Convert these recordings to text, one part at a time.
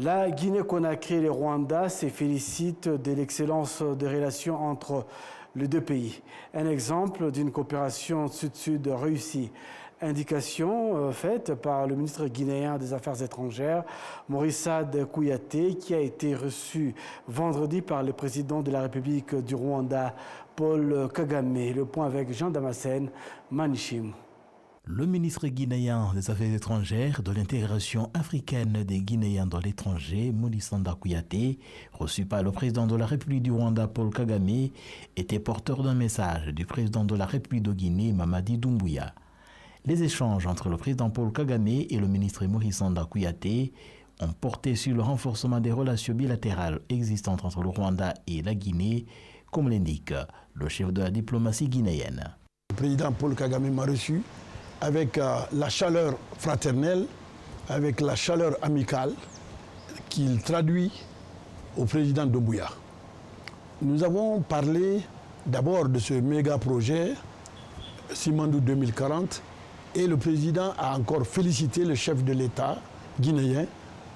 La Guinée-Conakry et le Rwanda se félicitent de l'excellence des relations entre les deux pays. Un exemple d'une coopération sud-sud réussie. Indication faite par le ministre guinéen des Affaires étrangères, Morissade Kouyaté, qui a été reçu vendredi par le président de la République du Rwanda, Paul Kagame. Le point avec Jean Damascène, Manichim. Le ministre guinéen des Affaires étrangères de l'intégration africaine des Guinéens dans l'étranger, Morissade Kouyaté, reçu par le président de la République du Rwanda, Paul Kagame, était porteur d'un message du président de la République de Guinée, Mamadi Doumbouya. Les échanges entre le président Paul Kagame et le ministre Morissade Kouyaté ont porté sur le renforcement des relations bilatérales existantes entre le Rwanda et la Guinée, comme l'indique le chef de la diplomatie guinéenne. Le président Paul Kagame m'a reçu avec la chaleur fraternelle, avec la chaleur amicale qu'il traduit au président Doumbouya. Nous avons parlé d'abord de ce méga projet Simandou 2040 et le président a encore félicité le chef de l'État guinéen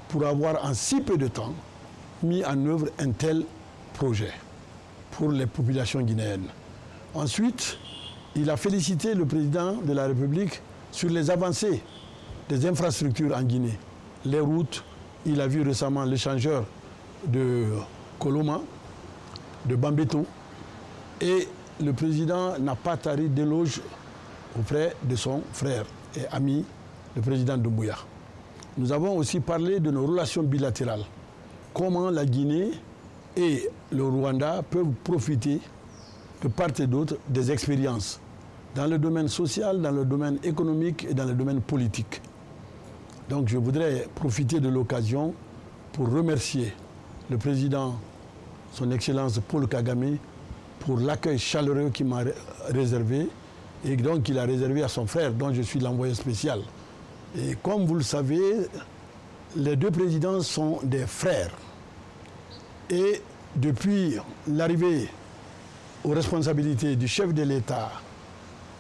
pour avoir en si peu de temps mis en œuvre un tel projet pour les populations guinéennes. Ensuite, il a félicité le président de la République sur les avancées des infrastructures en Guinée. Les routes, il a vu récemment l'échangeur de Koloma, de Bambeto, et le président n'a pas tari d'éloge auprès de son frère et ami, le président Doumbouya. Nous avons aussi parlé de nos relations bilatérales. Comment la Guinée et le Rwanda peuvent profiter de part et d'autre des expériences dans le domaine social, dans le domaine économique et dans le domaine politique. Donc je voudrais profiter de l'occasion pour remercier le président, son Excellence Paul Kagame, pour l'accueil chaleureux qu'il m'a réservé et donc qu'il a réservé à son frère, dont je suis l'envoyé spécial. Et comme vous le savez, les deux présidents sont des frères. Et depuis l'arrivée aux responsabilités du chef de l'État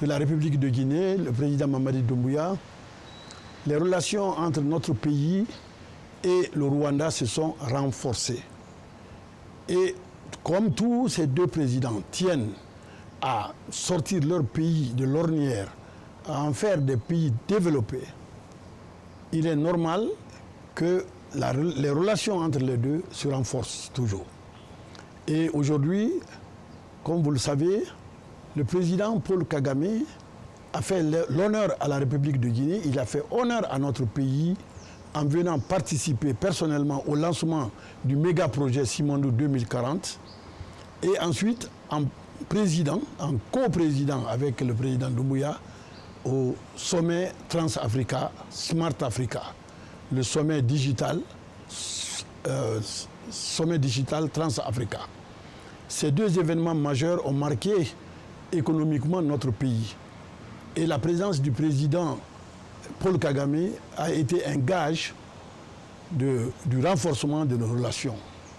de la République de Guinée, le président Mamadi Doumbouya, les relations entre notre pays et le Rwanda se sont renforcées. Et comme tous ces deux présidents tiennent à sortir leur pays de l'ornière, à en faire des pays développés, il est normal que les relations entre les deux se renforcent toujours. Et aujourd'hui, comme vous le savez, le président Paul Kagame a fait l'honneur à la République de Guinée, il a fait honneur à notre pays en venant participer personnellement au lancement du méga projet Simandou 2040 et ensuite en coprésident avec le président Doumbouya au sommet Trans-Africa, Smart Africa, le sommet digital Trans-Africa. Ces deux événements majeurs ont marqué économiquement notre pays. Et la présence du président Paul Kagame a été un gage du renforcement de nos relations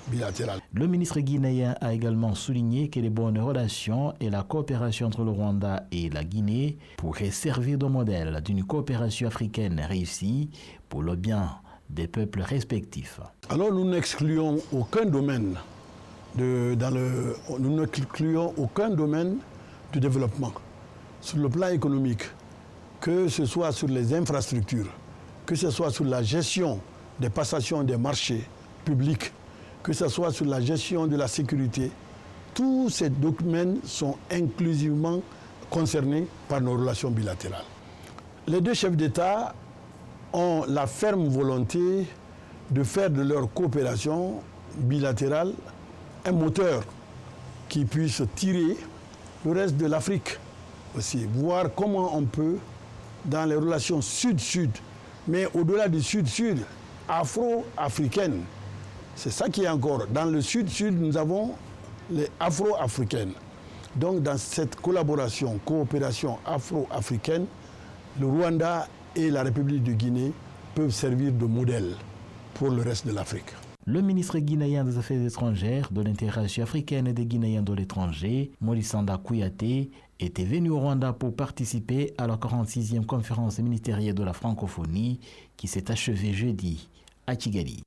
bilatérales. Le ministre guinéen a également souligné que les bonnes relations et la coopération entre le Rwanda et la Guinée pourraient servir de modèle d'une coopération africaine réussie pour le bien des peuples respectifs. Alors nous n'excluons aucun domaine du développement. Sur le plan économique, que ce soit sur les infrastructures, que ce soit sur la gestion des passations des marchés publics, que ce soit sur la gestion de la sécurité, tous ces domaines sont inclusivement concernés par nos relations bilatérales. Les deux chefs d'État ont la ferme volonté de faire de leur coopération bilatérale un moteur qui puisse tirer le reste de l'Afrique aussi, voir comment on peut, dans les relations sud-sud, mais au-delà du sud-sud, afro-africaines. C'est ça qui est encore. Dans le sud-sud, nous avons les afro-africaines. Donc dans cette coopération afro-africaine, le Rwanda et la République de Guinée peuvent servir de modèle pour le reste de l'Afrique. Le ministre guinéen des Affaires étrangères de l'intégration africaine et des Guinéens de l'étranger, Morissade Kouyaté, était venu au Rwanda pour participer à la 46e conférence ministérielle de la francophonie qui s'est achevée jeudi à Kigali.